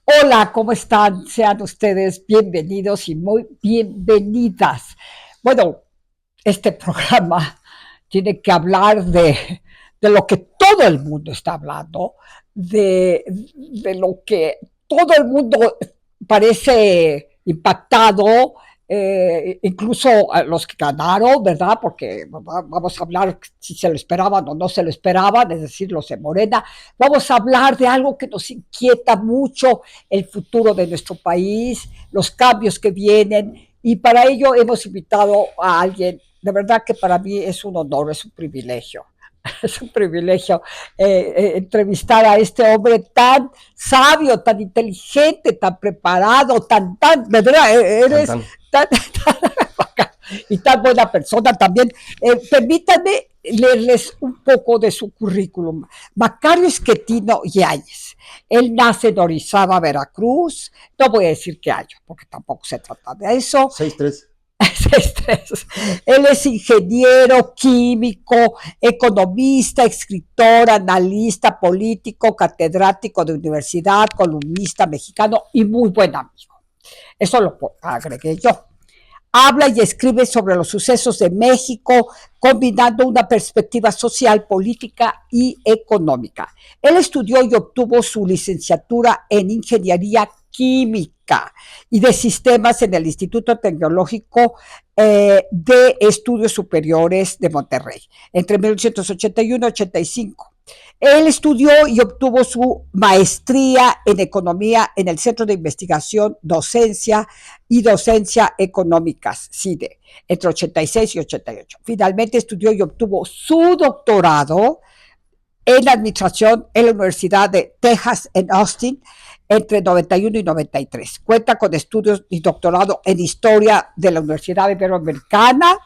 Hola, ¿cómo están? Sean ustedes bienvenidos y muy bienvenidas. Bueno, este programa tiene que hablar de lo que todo el mundo está hablando, de lo que todo el mundo parece impactado, incluso a los que ganaron, ¿verdad? Porque vamos a hablar si se lo esperaban o no se lo esperaban, es decir, los de Morena. Vamos a hablar de algo que nos inquieta mucho, el futuro de nuestro país, los cambios que vienen, y para ello hemos invitado a alguien, de verdad que para mí es un honor, es un privilegio. Es un privilegio entrevistar a este hombre tan sabio, tan inteligente, tan preparado, ¿verdad? Eres y tan buena persona también. Permítanme leerles un poco de su currículum. Macario Schettino Yáñez. Él nace en Orizaba, Veracruz. No voy a decir qué año, porque tampoco se trata de eso. 6'3". Él es ingeniero, químico, economista, escritor, analista, político, catedrático de universidad, columnista mexicano y muy buen amigo. Eso lo agregué yo. Habla y escribe sobre los sucesos de México, combinando una perspectiva social, política y económica. Él estudió y obtuvo su licenciatura en Ingeniería Química y de Sistemas en el Instituto Tecnológico de Estudios Superiores de Monterrey, entre 1981 y 85. Él estudió y obtuvo su maestría en economía en el Centro de Investigación, Docencia y Docencia Económicas, CIDE, entre 86 y 88. Finalmente estudió y obtuvo su doctorado en administración en la Universidad de Texas en Austin entre 91 y 93. Cuenta con estudios y doctorado en historia de la Universidad Iberoamericana.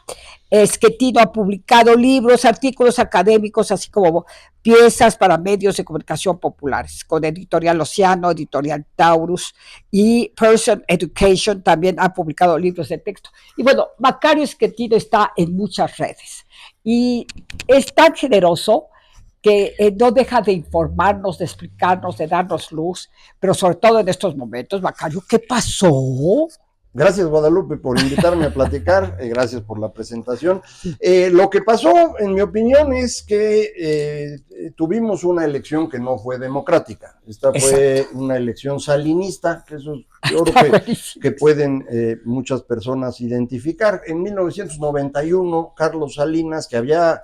Schettino ha publicado libros, artículos académicos, así como piezas para medios de comunicación populares, con Editorial Océano, Editorial Taurus y Person Education. También ha publicado libros de texto. Y bueno, Macario Schettino está en muchas redes y es tan generoso que no deja de informarnos, de explicarnos, de darnos luz, pero sobre todo en estos momentos. Macario, ¿qué pasó? Gracias, Guadalupe, por invitarme a platicar, gracias por la presentación. Lo que pasó, en mi opinión, es que tuvimos una elección que no fue democrática. Esta fue una elección salinista, que eso yo creo que pueden muchas personas identificar. En 1991, Carlos Salinas, que había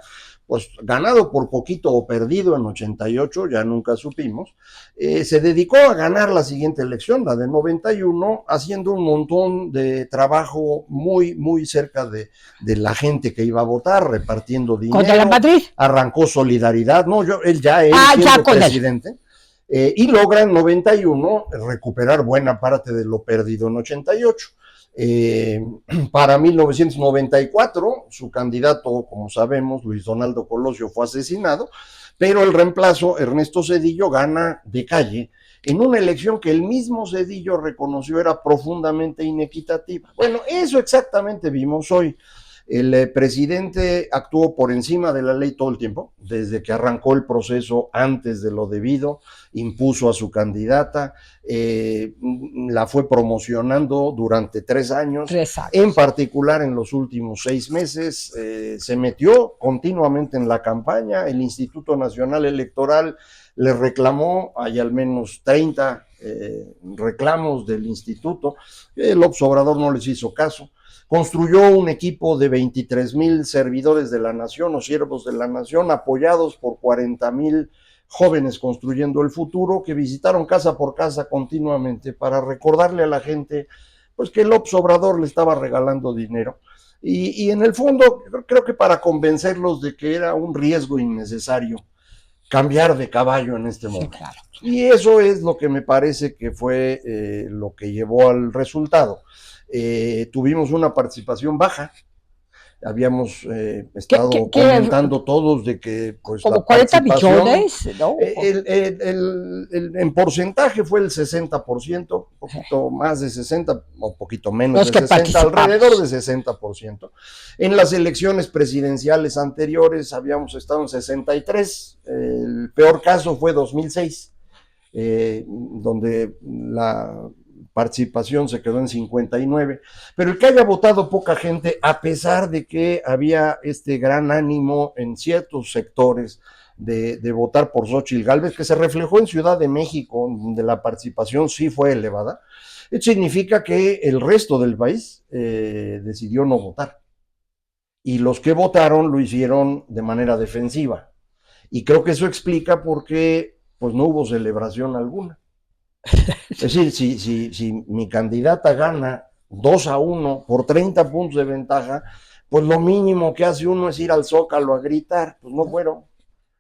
pues ganado por poquito o perdido en 88, ya nunca supimos, se dedicó a ganar la siguiente elección, la de 91, haciendo un montón de trabajo muy cerca de la gente que iba a votar, repartiendo dinero. ¿Contra la Madrid? Arrancó Solidaridad, no, él siendo presidente, y logra en 91 recuperar buena parte de lo perdido en 88. Para 1994, su candidato, como sabemos, Luis Donaldo Colosio, fue asesinado, pero el reemplazo, Ernesto Zedillo, gana de calle en una elección que el mismo Zedillo reconoció era profundamente inequitativa. Bueno, eso exactamente vimos hoy. El presidente actuó por encima de la ley todo el tiempo, desde que arrancó el proceso antes de lo debido, impuso a su candidata, la fue promocionando durante 3 años, en particular en los últimos 6 meses, se metió continuamente en la campaña. El Instituto Nacional Electoral le reclamó, hay al menos 30 reclamos del instituto, López Obrador no les hizo caso. Construyó un equipo de 23,000 servidores de la nación o siervos de la nación, apoyados por 40,000 jóvenes construyendo el futuro, que visitaron casa por casa continuamente para recordarle a la gente pues que López Obrador le estaba regalando dinero. Y en el fondo creo que para convencerlos de que era un riesgo innecesario cambiar de caballo en este momento. Sí, claro. Y eso es lo que me parece que fue lo que llevó al resultado. Tuvimos una participación baja. Habíamos estado comentando todos de que pues como la 40 millones, ¿no? En porcentaje fue el 60%, un poquito más de 60, o un poquito menos de 60, alrededor de 60%. En las elecciones presidenciales anteriores habíamos estado en 63, el peor caso fue 2006, donde la participación se quedó en 59, pero el que haya votado poca gente, a pesar de que había este gran ánimo en ciertos sectores de votar por Xóchitl Gálvez, que se reflejó en Ciudad de México, donde la participación sí fue elevada, esto significa que el resto del país decidió no votar. Y los que votaron lo hicieron de manera defensiva. Y creo que eso explica por qué pues, no hubo celebración alguna. Es decir, si mi candidata gana 2-1 por 30 puntos de ventaja, pues lo mínimo que hace uno es ir al Zócalo a gritar. Pues no fueron,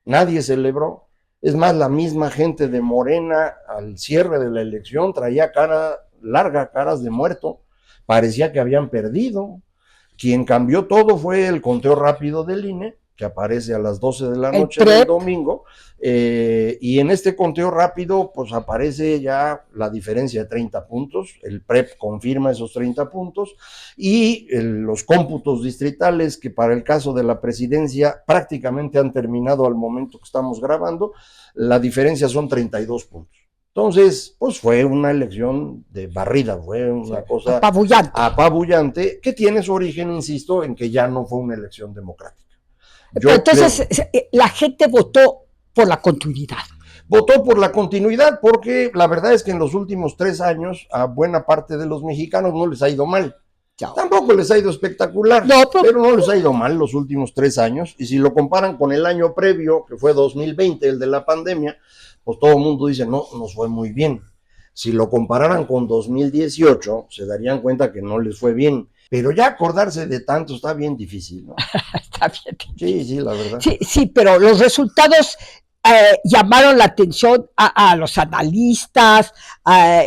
nadie celebró. Es más, la misma gente de Morena al cierre de la elección traía caras de muerto, parecía que habían perdido. Quien cambió todo fue el conteo rápido del INE, que aparece a las 12 de la noche del domingo, y en este conteo rápido pues aparece ya la diferencia de 30 puntos, el PREP confirma esos 30 puntos, y los cómputos distritales, que para el caso de la presidencia prácticamente han terminado al momento que estamos grabando, la diferencia son 32 puntos. Entonces, pues fue una elección de barrida, fue una cosa apabullante, que tiene su origen, insisto, en que ya no fue una elección democrática. Pero entonces la gente votó por la continuidad. Votó por la continuidad porque la verdad es que en los últimos 3 años a buena parte de los mexicanos no les ha ido mal. Tampoco les ha ido espectacular, pero no les ha ido mal los últimos 3 años. Y si lo comparan con el año previo, que fue 2020, el de la pandemia, pues todo el mundo dice, no, nos fue muy bien. Si lo compararan con 2018, se darían cuenta que no les fue bien. Pero ya acordarse de tanto está bien difícil, ¿no? Está bien difícil. Sí, la verdad. Sí, pero los resultados llamaron la atención a los analistas,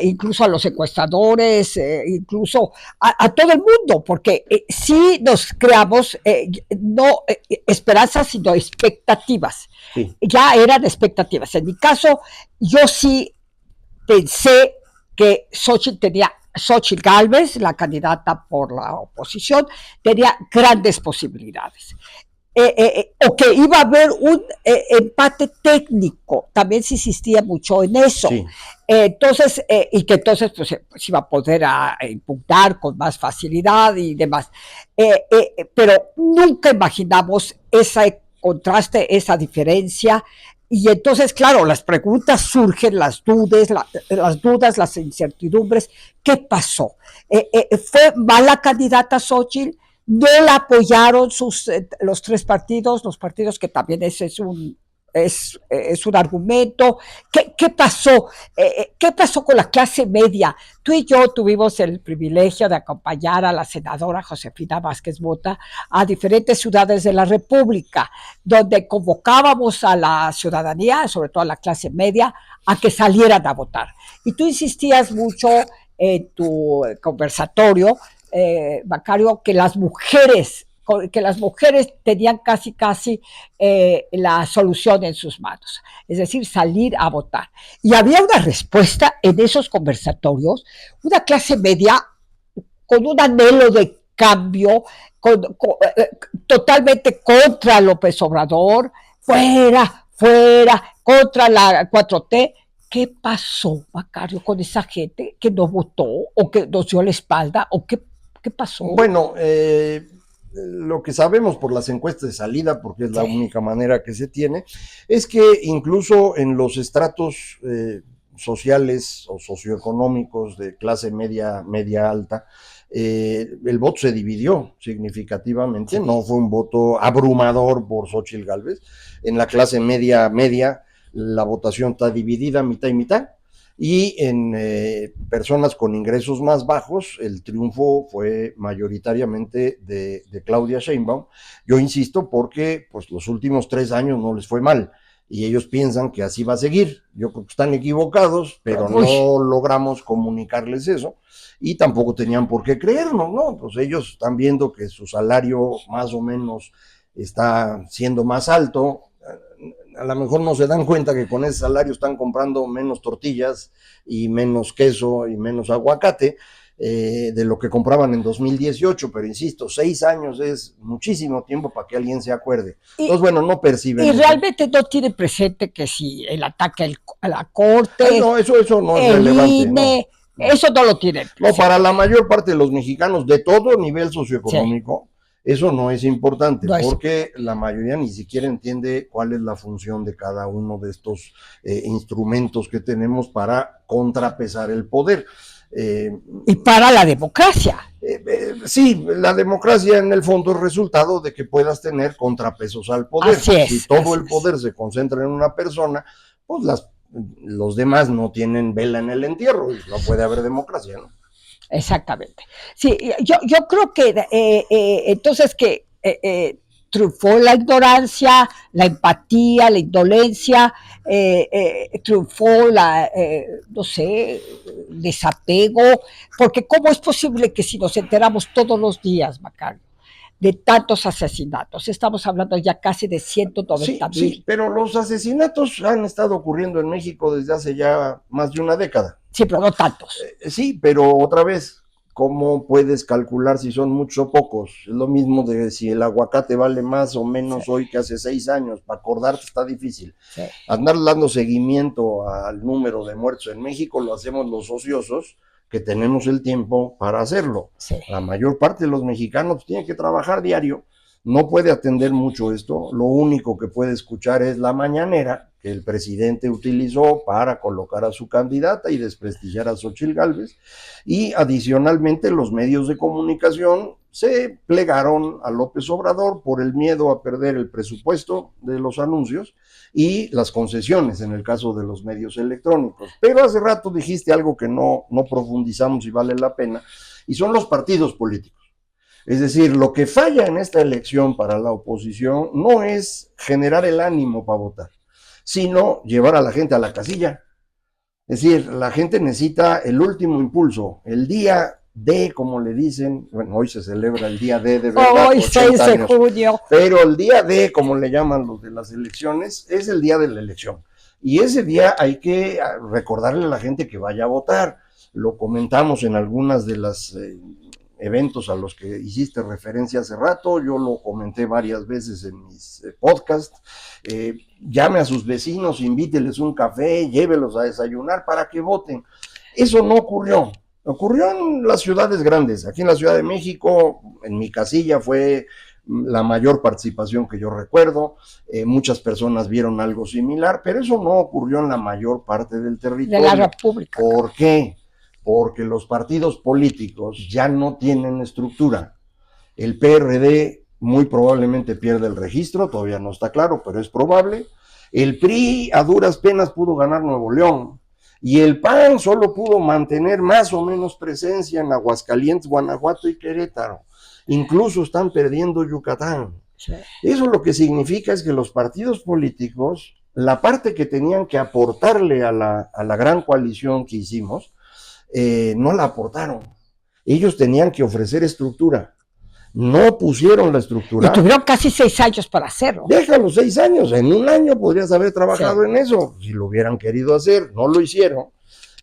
incluso a los encuestadores, incluso a todo el mundo, porque sí nos creamos no esperanzas, sino expectativas. Sí. Ya eran expectativas. En mi caso, yo sí pensé que Xóchitl Gálvez, la candidata por la oposición, tenía grandes posibilidades. O que iba a haber un empate técnico, también se insistía mucho en eso. Sí. Entonces, y que entonces pues iba a poder impugnar con más facilidad y demás. Pero nunca imaginamos ese contraste, esa diferencia. Y entonces, claro, las preguntas surgen, las dudas, las incertidumbres. ¿Qué pasó? ¿Fue mala candidata Xóchitl? No la apoyaron los 3 partidos, los partidos que también ese es un argumento. ¿Qué pasó? ¿Qué pasó con la clase media? Tú y yo tuvimos el privilegio de acompañar a la senadora Josefina Vázquez Mota a diferentes ciudades de la República, donde convocábamos a la ciudadanía, sobre todo a la clase media, a que salieran a votar. Y tú insistías mucho en tu conversatorio, Macario, que las mujeres tenían casi la solución en sus manos, es decir, salir a votar. Y había una respuesta en esos conversatorios, una clase media con un anhelo de cambio, totalmente contra López Obrador, fuera, contra la 4T. ¿Qué pasó, Macario, con esa gente que no votó o que nos dio la espalda? ¿O qué pasó? Bueno, lo que sabemos por las encuestas de salida, porque es la única manera que se tiene, es que incluso en los estratos sociales o socioeconómicos de clase media alta, el voto se dividió significativamente, no fue un voto abrumador por Xóchitl Gálvez. En la clase media la votación está dividida mitad y mitad, y en personas con ingresos más bajos el triunfo fue mayoritariamente de Claudia Sheinbaum. Yo insisto porque pues los últimos 3 años no les fue mal. y ellos piensan que así va a seguir. Yo creo que están equivocados, pero no logramos comunicarles eso, y tampoco tenían por qué creernos, ¿no? Pues ellos están viendo que su salario más o menos está siendo más alto. A lo mejor no se dan cuenta que con ese salario están comprando menos tortillas y menos queso y menos aguacate de lo que compraban en 2018, pero insisto, 6 años es muchísimo tiempo para que alguien se acuerde. Entonces, bueno, no perciben. Y realmente no tiene presente que si el ataque a la Corte, eso no es relevante. INE, no. Eso no lo tiene presente. No, para la mayor parte de los mexicanos de todo nivel socioeconómico, eso no es importante, porque la mayoría ni siquiera entiende cuál es la función de cada uno de estos instrumentos que tenemos para contrapesar el poder. Y para la democracia. Sí, la democracia en el fondo es resultado de que puedas tener contrapesos al poder. Si todo el poder se concentra en una persona, pues los demás no tienen vela en el entierro y no puede haber democracia, ¿no? Exactamente. Sí, yo creo que entonces que triunfó la ignorancia, la empatía, la indolencia, triunfó no sé, desapego, porque ¿cómo es posible que si nos enteramos todos los días, Macario, de tantos asesinatos? Estamos hablando ya casi de 190,000. Sí, pero los asesinatos han estado ocurriendo en México desde hace ya más de una década. Sí, pero no tantos. Sí, pero otra vez, ¿cómo puedes calcular si son muchos o pocos? Es lo mismo de si el aguacate vale más o menos hoy que hace 6 años. Para acordarte está difícil. Sí. Andar dando seguimiento al número de muertos en México lo hacemos los ociosos, que tenemos el tiempo para hacerlo. Sí. La mayor parte de los mexicanos tienen que trabajar diario, no puede atender mucho esto. Lo único que puede escuchar es la mañanera que el presidente utilizó para colocar a su candidata y desprestigiar a Xóchitl Gálvez, y adicionalmente los medios de comunicación se plegaron a López Obrador por el miedo a perder el presupuesto de los anuncios y las concesiones en el caso de los medios electrónicos. Pero hace rato dijiste algo que no profundizamos y vale la pena, y son los partidos políticos. Es decir, lo que falla en esta elección para la oposición no es generar el ánimo para votar, sino llevar a la gente a la casilla. Es decir, la gente necesita el último impulso, el día D, como le dicen. Bueno, hoy se celebra el día D de verdad. Hoy 6 de junio. Pero el día D, como le llaman los de las elecciones, es el día de la elección. Y ese día hay que recordarle a la gente que vaya a votar. Lo comentamos en algunas de las eventos a los que hiciste referencia hace rato, yo lo comenté varias veces en mis podcasts. Llame a sus vecinos, invíteles un café, llévelos a desayunar para que voten. Eso no ocurrió. Ocurrió en las ciudades grandes. Aquí en la Ciudad de México, en mi casilla, fue la mayor participación que yo recuerdo. Muchas personas vieron algo similar, pero eso no ocurrió en la mayor parte del territorio. De la República. ¿Por qué? Porque los partidos políticos ya no tienen estructura. El PRD muy probablemente pierde el registro, todavía no está claro, pero es probable. El PRI a duras penas pudo ganar Nuevo León, y el PAN solo pudo mantener más o menos presencia en Aguascalientes, Guanajuato y Querétaro. Incluso están perdiendo Yucatán. Sí. Eso lo que significa es que los partidos políticos, la parte que tenían que aportarle a la gran coalición que hicimos, no la aportaron. Ellos tenían que ofrecer estructura. No pusieron la estructura. Y tuvieron casi 6 años para hacerlo. Déjalo 6 años. En un año podrías haber trabajado en eso, si lo hubieran querido hacer. No lo hicieron.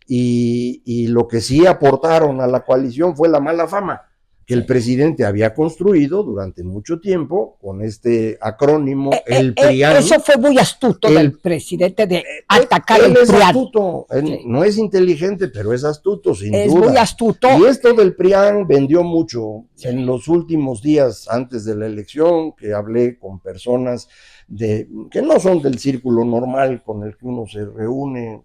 Y lo que sí aportaron a la coalición fue la mala fama que el presidente había construido durante mucho tiempo con este acrónimo, el PRIAN. Eso fue muy astuto del presidente de atacar el PRIAN. Es astuto, sí. No es inteligente, pero es astuto, sin duda. Es muy astuto. Y esto del PRIAN vendió mucho. Sí. En los últimos días antes de la elección, que hablé con personas que no son del círculo normal con el que uno se reúne,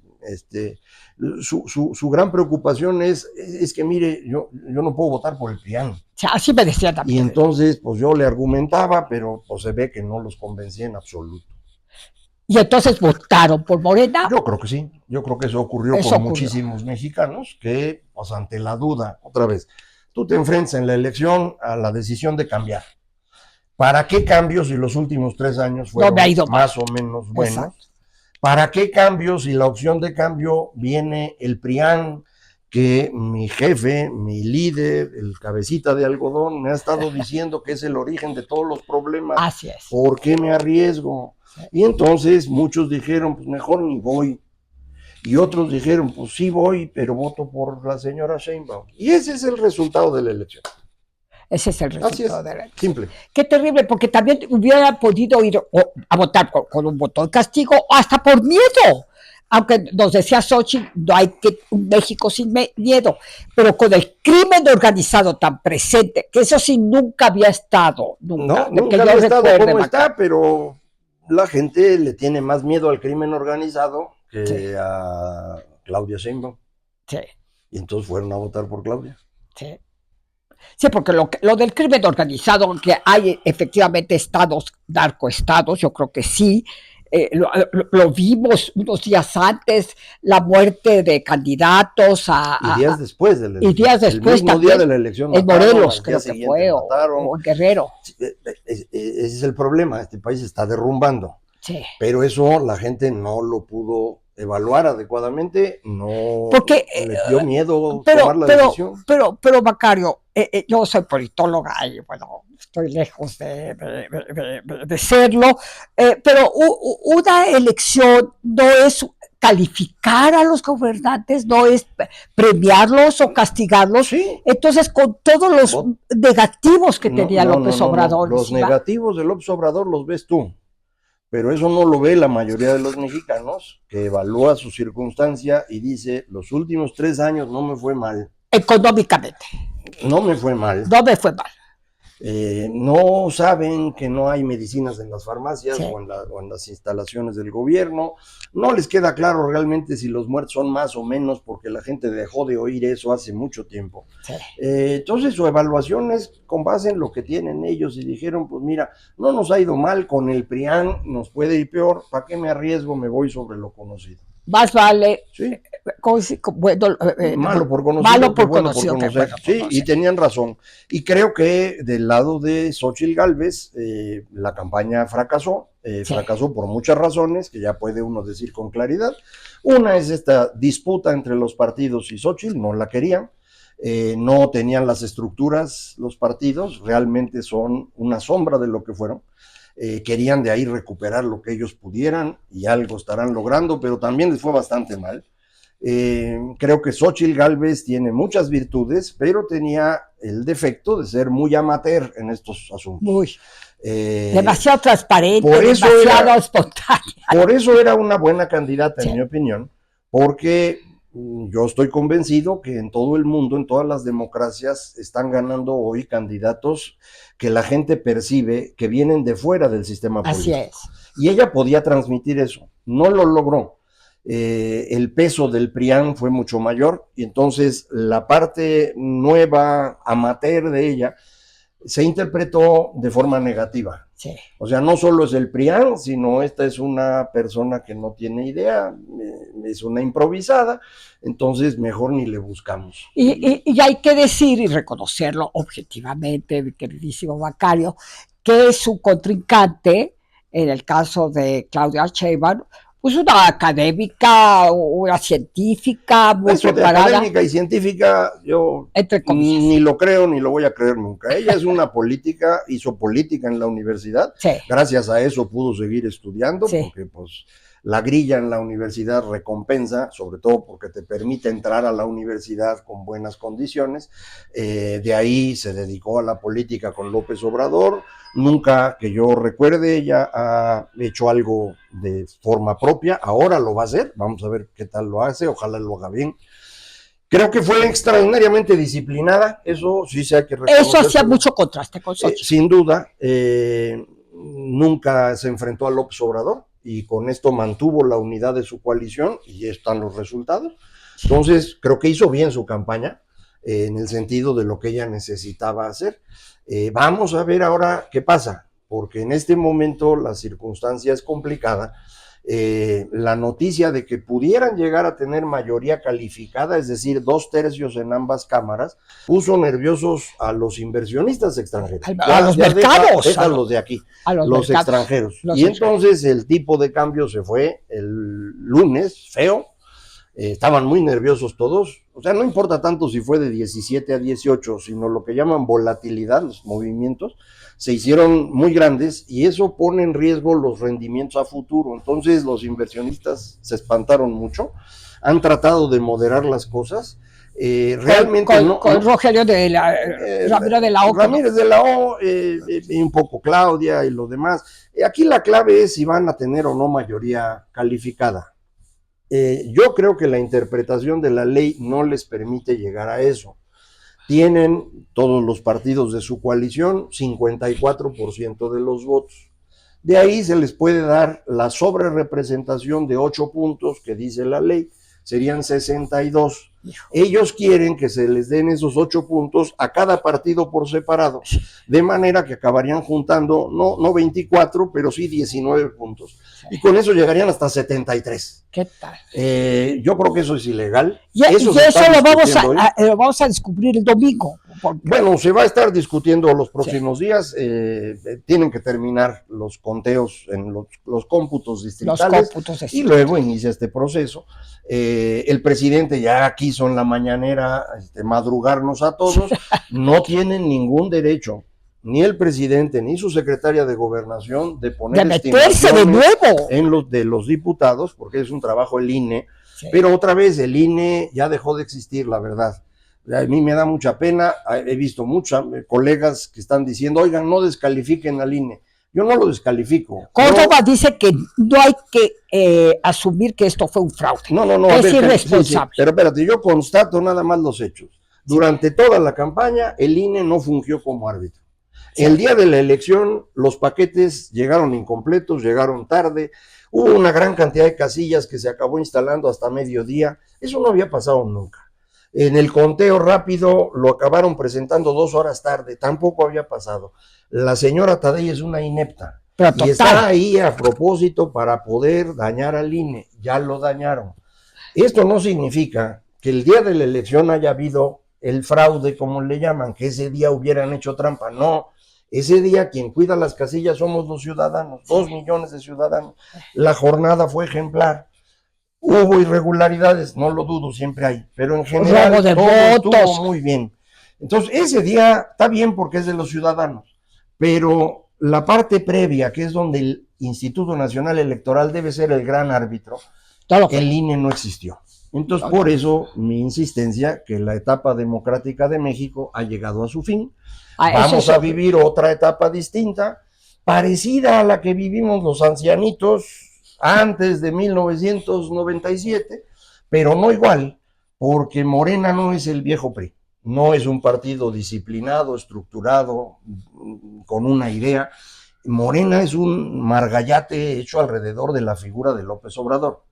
su gran preocupación es que mire, yo no puedo votar por el PRIAN. Así me decía también. Y entonces, pues yo le argumentaba, pero pues se ve que no los convencía en absoluto. ¿Y entonces votaron por Morena? Yo creo que sí, yo creo que eso ocurrió con muchísimos mexicanos que, pues ante la duda, otra vez, tú te enfrentas en la elección a la decisión de cambiar. ¿Para qué cambios si los últimos 3 años fueron más o menos buenos? Exacto. ¿Para qué cambio si la opción de cambio viene el PRIAN, que mi jefe, mi líder, el cabecita de algodón, me ha estado diciendo que es el origen de todos los problemas? Así es. ¿Por qué me arriesgo? Y entonces muchos dijeron, pues mejor ni voy. Y otros dijeron, pues sí voy, pero voto por la señora Sheinbaum. Y ese es el resultado de la elección. Ese es el resultado de la elección. Simple. Qué terrible, porque también hubiera podido ir a votar con un voto de castigo o hasta por miedo. Aunque nos decía Xochitl, no hay que un México sin miedo, pero con el crimen organizado tan presente, que eso sí nunca había estado. Nunca había estado como está, pero la gente le tiene más miedo al crimen organizado que a Claudia Sheinbaum. Sí. Y entonces fueron a votar por Claudia. Sí. Sí, porque lo del crimen organizado, que hay efectivamente estados, narcoestados, yo creo que sí, lo vimos unos días antes, la muerte de candidatos y días después de la elección. Y días después el mismo también, día de la elección. En Morelos, creo que fue, o en Guerrero. Ese es el problema, este país está derrumbando. Sí. Pero eso la gente no lo pudo evaluar adecuadamente, no porque, le dio miedo tomar la decisión. Pero Macario, yo soy politóloga y bueno, estoy lejos de serlo, pero una elección no es calificar a los gobernantes, no es premiarlos o castigarlos. Sí. Entonces, con todos los negativos que tenía López Obrador. Los negativos de López Obrador los ves tú. Pero eso no lo ve la mayoría de los mexicanos, que evalúa su circunstancia y dice, los últimos 3 años no me fue mal. Económicamente. No me fue mal. No me fue mal. No saben que no hay medicinas en las farmacias o en las instalaciones del gobierno. No les queda claro realmente si los muertos son más o menos, porque la gente dejó de oír eso hace mucho tiempo. Sí. Entonces su evaluación es con base en lo que tienen ellos y dijeron, pues mira, no nos ha ido mal con el PRIAN, nos puede ir peor, ¿para qué me arriesgo? Me voy sobre lo conocido. Más vale malo por conocido que bueno por conocer. Sí, y tenían razón. Y creo que del lado de Xochitl Gálvez, la campaña fracasó. Fracasó por muchas razones, que ya puede uno decir con claridad. Una es esta disputa entre los partidos y Xochitl, no la querían. No tenían las estructuras los partidos, realmente son una sombra de lo que fueron. Querían de ahí recuperar lo que ellos pudieran y algo estarán logrando, pero también les fue bastante mal. Creo que Xochitl Gálvez tiene muchas virtudes, pero tenía el defecto de ser muy amateur en estos asuntos. Muy. Demasiado transparente, demasiado espontánea. Por eso era una buena candidata, en mi opinión, porque yo estoy convencido que en todo el mundo, en todas las democracias, están ganando hoy candidatos que la gente percibe que vienen de fuera del sistema político. Así es. Y ella podía transmitir eso, no lo logró. El peso del PRIAN fue mucho mayor y entonces la parte nueva, amateur de ella, se interpretó de forma negativa. Sí. O sea, no solo es el PRIAN, sino esta es una persona que no tiene idea, es una improvisada, entonces mejor ni le buscamos. Y hay que decir y reconocerlo objetivamente, mi queridísimo Macario, que su contrincante, en el caso de Claudia Sheinbaum, pues una académica, una científica, muy preparada. Académica y científica, yo ni lo creo ni lo voy a creer nunca. Ella es una política, hizo política en la universidad, sí. Gracias a eso pudo seguir estudiando, sí. Porque pues la grilla en la universidad recompensa, sobre todo porque te permite entrar a la universidad con buenas condiciones. De ahí se dedicó a la política con López Obrador. Nunca que yo recuerde ella ha hecho algo de forma propia, ahora lo va a hacer, vamos a ver qué tal lo hace, ojalá lo haga bien. Creo que fue extraordinariamente disciplinada, eso sí se hay que reconocer. Eso hacía mucho contraste con Xochitl. Sin duda, nunca se enfrentó a López Obrador y con esto mantuvo la unidad de su coalición y están los resultados. Entonces, creo que hizo bien su campaña en el sentido de lo que ella necesitaba hacer. Vamos a ver ahora qué pasa, porque en este momento la circunstancia es complicada la noticia de que pudieran llegar a tener mayoría calificada, es decir, 2/3 en ambas cámaras, puso nerviosos a los inversionistas extranjeros. A los mercados. Deja los de aquí, los extranjeros. Y entonces el tipo de cambio se fue el lunes, feo. Estaban muy nerviosos todos, o sea, no importa tanto si fue de 17 a 18, sino lo que llaman volatilidad, los movimientos, se hicieron muy grandes y eso pone en riesgo los rendimientos a futuro. Entonces los inversionistas se espantaron mucho, han tratado de moderar las cosas. Realmente con Rogelio de la Ramírez de la O. Ramírez de la O, y un poco Claudia y los demás. Aquí la clave es si van a tener o no mayoría calificada. Yo creo que la interpretación de la ley no les permite llegar a eso. Tienen todos los partidos de su coalición 54% de los votos. De ahí se les puede dar la sobrerepresentación de 8 puntos que dice la ley, serían 62. Ellos quieren que se les den esos 8 puntos a cada partido por separado, de manera que acabarían juntando, no 24, pero sí 19 puntos. Y con eso llegarían hasta 73. ¿Qué tal? Yo creo que eso es ilegal. Y eso lo vamos a descubrir el domingo. Bueno, se va a estar discutiendo los próximos días. Tienen que terminar los conteos en los cómputos distritales. Y luego inicia este proceso. El presidente ya quiso en la mañanera madrugarnos a todos. No tienen ningún derecho, ni el presidente ni su secretaria de Gobernación, de poner meterse de nuevo en los diputados, porque es un trabajo el INE, pero otra vez el INE ya dejó de existir, la verdad. A mí me da mucha pena, he visto muchos colegas que están diciendo, oigan, no descalifiquen al INE. Yo no lo descalifico. Córdoba dice que no hay que asumir que esto fue un fraude. No. Es irresponsable. Sí. Pero espérate, yo constato nada más los hechos. Durante toda la campaña, el INE no fungió como árbitro. Sí. El día de la elección, los paquetes llegaron incompletos, llegaron tarde, hubo una gran cantidad de casillas que se acabó instalando hasta mediodía. Eso no había pasado nunca. En el conteo rápido lo acabaron presentando 2 horas tarde, tampoco había pasado. La señora Tadei es una inepta y está ahí a propósito para poder dañar al INE, ya lo dañaron. Esto no significa que el día de la elección haya habido el fraude, como le llaman, que ese día hubieran hecho trampa, no. Ese día quien cuida las casillas somos los ciudadanos, 2 millones de ciudadanos. La jornada fue ejemplar. Hubo irregularidades, no lo dudo, siempre hay, pero en general todo estuvo muy bien. Entonces, ese día está bien porque es de los ciudadanos, pero la parte previa, que es donde el Instituto Nacional Electoral debe ser el gran árbitro, el INE no existió. Entonces, por eso mi insistencia que la etapa democrática de México ha llegado a su fin. Vamos a vivir otra etapa distinta, parecida a la que vivimos los ancianitos antes de 1997, pero no igual, porque Morena no es el viejo PRI, no es un partido disciplinado, estructurado, con una idea. Morena es un margallate hecho alrededor de la figura de López Obrador.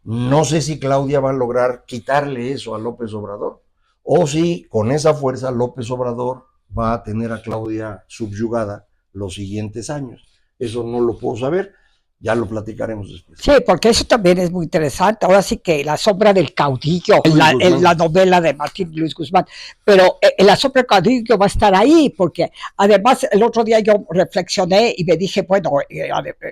No sé si Claudia va a lograr quitarle eso a López Obrador, o si con esa fuerza López Obrador va a tener a Claudia subyugada los siguientes años. Eso no lo puedo saber. Ya lo platicaremos después. Sí, porque eso también es muy interesante. Ahora sí que La sombra del caudillo, en la novela de Martín Luis Guzmán, pero La sombra del caudillo va a estar ahí, porque además el otro día yo reflexioné y me dije, bueno,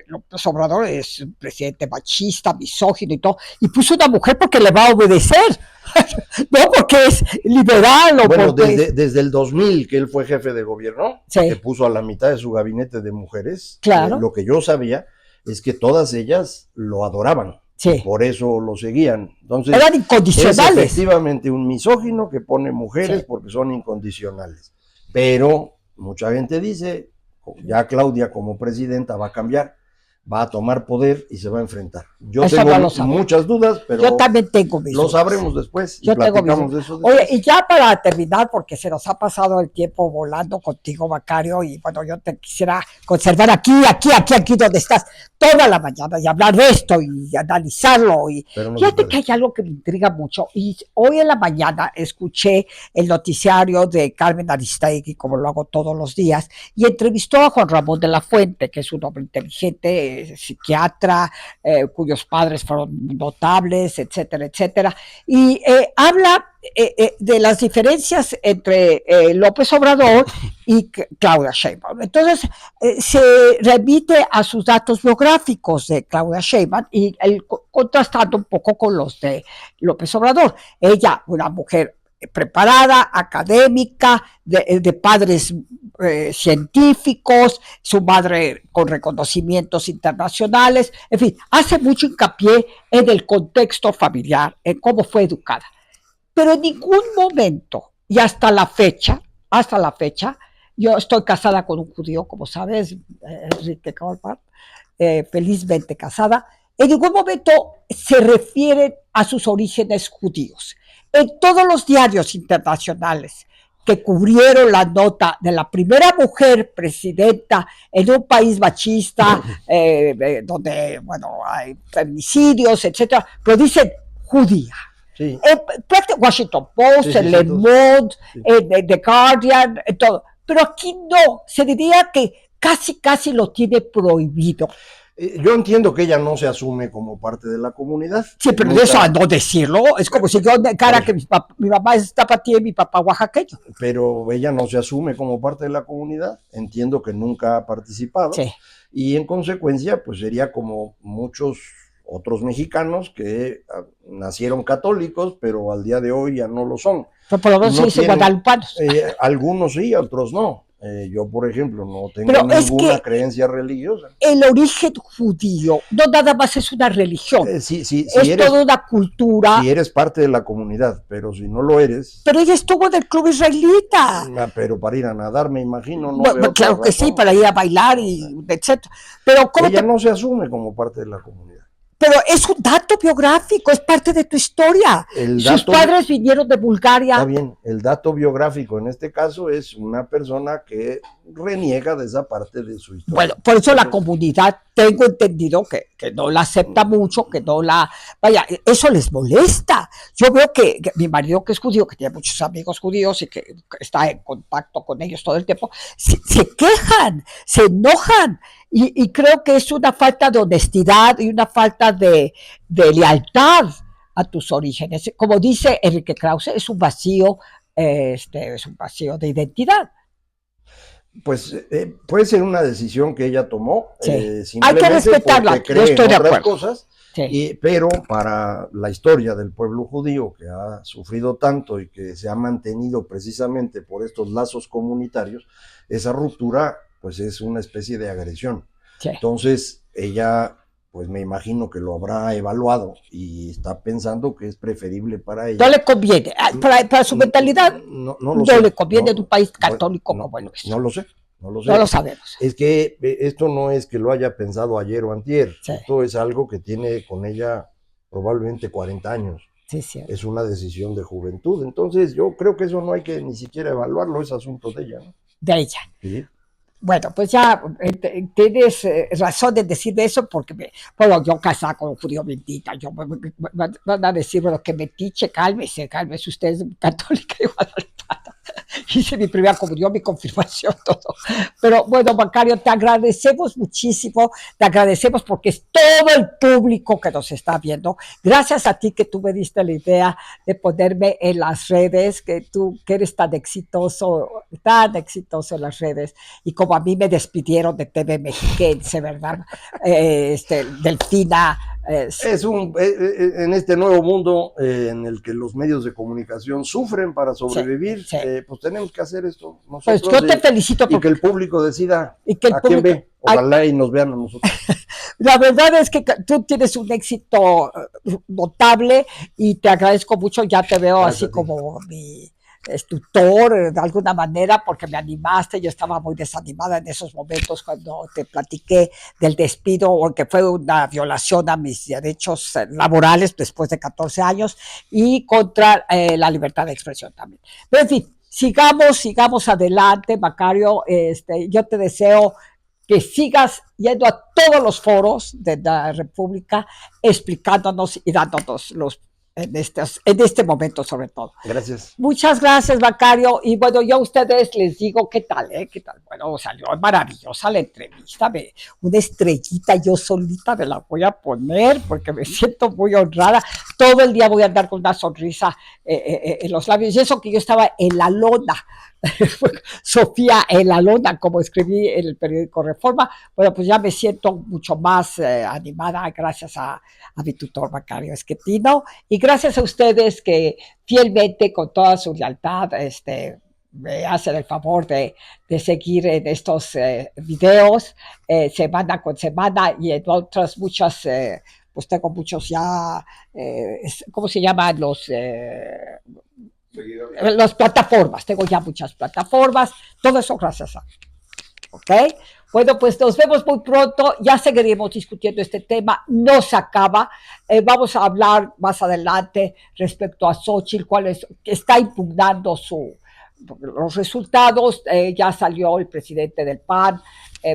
López Obrador es un presidente machista, misógino y todo, y puso una mujer porque le va a obedecer, no porque es liberal. Bueno, desde el 2000 que él fue jefe de gobierno, que puso a la mitad de su gabinete de mujeres, claro. Lo que yo sabía es que todas ellas lo adoraban, por eso lo seguían. Entonces, eran incondicionales. Es efectivamente un misógino que pone mujeres porque son incondicionales. Pero mucha gente dice, ya Claudia como presidenta va a cambiar, va a tomar poder y se va a enfrentar. Yo eso tengo muchas dudas, pero yo también tengo mis lo sabremos después y platicamos de eso. Oye, y ya para terminar, porque se nos ha pasado el tiempo volando contigo, Macario, y bueno, yo te quisiera conservar aquí donde estás toda la mañana y hablar de esto y analizarlo. Y fíjate que hay algo que me intriga mucho. Y hoy en la mañana escuché el noticiario de Carmen Aristegui, como lo hago todos los días, y entrevistó a Juan Ramón de la Fuente, que es un hombre inteligente, psiquiatra, cuyos padres fueron notables, etcétera, etcétera, y habla de las diferencias entre López Obrador y Claudia Sheinbaum. Entonces, se remite a sus datos biográficos de Claudia Sheinbaum y contrastando un poco con los de López Obrador. Ella, una mujer preparada, académica, de padres científicos, su madre con reconocimientos internacionales, en fin, hace mucho hincapié en el contexto familiar, en cómo fue educada. Pero en ningún momento, y hasta la fecha, yo estoy casada con un judío, como sabes, Enrique Kaufman, felizmente casada, en ningún momento se refiere a sus orígenes judíos. En todos los diarios internacionales que cubrieron la nota de la primera mujer presidenta en un país machista, donde, bueno, hay feminicidios, etcétera, pero dicen judía. Sí. Washington Post, sí, Le Monde, sí, The Guardian, todo. Pero aquí no, se diría que casi lo tiene prohibido. Yo entiendo que ella no se asume como parte de la comunidad. Sí, pero nunca... eso a no decirlo, es como si yo cara que mi mamá es tapatío y mi papá oaxaqueño. Pero ella no se asume como parte de la comunidad, entiendo que nunca ha participado. Sí. Y en consecuencia, pues sería como muchos otros mexicanos que nacieron católicos, pero al día de hoy ya no lo son. Pero por lo menos no se dice guadalupanos. Algunos sí, otros no. Yo, por ejemplo, no tengo ninguna creencia religiosa. El origen judío no nada más es una religión, es toda una cultura. Si eres parte de la comunidad, pero si no lo eres... Pero ella estuvo en el club israelita. Pero para ir a nadar, me imagino. No bueno, claro que sí, para ir a bailar, y etcétera. Pero ella no se asume como parte de la comunidad. Pero es un dato biográfico, es parte de tu historia. Sus padres vinieron de Bulgaria. Está bien, el dato biográfico en este caso es una persona que reniega de esa parte de su historia. Bueno, por eso la comunidad, tengo entendido que no la acepta mucho, que no la... Vaya, eso les molesta. Yo veo que mi marido, que es judío, que tiene muchos amigos judíos y que está en contacto con ellos todo el tiempo, se quejan, se enojan. Y creo que es una falta de honestidad y una falta de lealtad a tus orígenes. Como dice Enrique Krause, es un vacío, es un vacío de identidad. Pues puede ser una decisión que ella tomó. Sí. Hay que respetarla, yo estoy de acuerdo. Cosas, sí. Pero para la historia del pueblo judío, que ha sufrido tanto y que se ha mantenido precisamente por estos lazos comunitarios, esa ruptura pues es una especie de agresión. Sí. Entonces ella, pues me imagino que lo habrá evaluado y está pensando que es preferible para ella. No le conviene, para su mentalidad no le conviene en un país católico como el nuestro. No lo sé. No lo sé. No lo sabemos. Es que esto no es que lo haya pensado ayer o antier. Sí. Esto es algo que tiene con ella probablemente 40 años. Sí, sí. Es una decisión de juventud. Entonces yo creo que eso no hay que ni siquiera evaluarlo, es asunto de ella, ¿no? De ella. Sí. Bueno, pues ya tienes razón en decir eso, porque bueno, yo casada con un judío bendita, yo van a decir, bueno, que metiche, cálmese usted, es católica y guadalupana. Hice mi primera comunión, mi confirmación, todo. Pero bueno, Macario, te agradecemos muchísimo, te agradecemos porque es todo el público que nos está viendo. Gracias a ti que tú me diste la idea de ponerme en las redes, que tú que eres tan exitoso en las redes, y como a mí me despidieron de TV Mexiquense, ¿verdad? Delfina. En este nuevo mundo en el que los medios de comunicación sufren para sobrevivir, sí. Pues tenemos que hacer esto nosotros. Pues yo te felicito. Y que el público decida a quién ve. Ojalá y nos vean a nosotros. La verdad es que tú tienes un éxito notable y te agradezco mucho. Ya te veo gracias así como mi tutor de alguna manera, porque me animaste. Yo estaba muy desanimada en esos momentos cuando te platiqué del despido, o que fue una violación a mis derechos laborales después de 14 años y contra la libertad de expresión también. Pero en fin, sigamos adelante, Macario. Yo te deseo que sigas yendo a todos los foros de la República explicándonos y dándonos los en este momento sobre todo. Gracias. Muchas gracias, Macario. Y bueno, yo a ustedes les digo, ¿qué tal? ¿Qué tal? Bueno, salió maravillosa la entrevista. Una estrellita yo solita me la voy a poner porque me siento muy honrada. Todo el día voy a andar con una sonrisa en los labios. Y eso que yo estaba en la lona. Sofía en la lona, como escribí en el periódico Reforma. Bueno, pues ya me siento mucho más animada gracias a mi tutor Macario Schettino y gracias a ustedes que fielmente, con toda su lealtad, me hacen el favor de seguir en estos videos semana con semana y en otras muchas, pues tengo muchos ya, ¿cómo se llaman los? Las plataformas, tengo ya muchas plataformas, todo eso gracias a, ¿ok? Bueno, pues nos vemos muy pronto, ya seguiremos discutiendo este tema, no se acaba, vamos a hablar más adelante respecto a Xóchitl, que está impugnando los resultados, ya salió el presidente del PAN,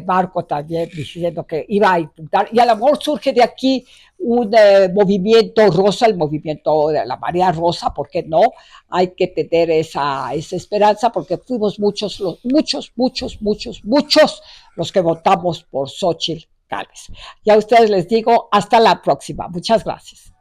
Marco también diciendo que iba a impugnar, y a lo mejor surge de aquí un movimiento rosa, el movimiento de la marea rosa, ¿por qué no? Hay que tener esa esperanza porque fuimos muchos los que votamos por Xóchitl Gálvez. Y a ustedes les digo, hasta la próxima. Muchas gracias.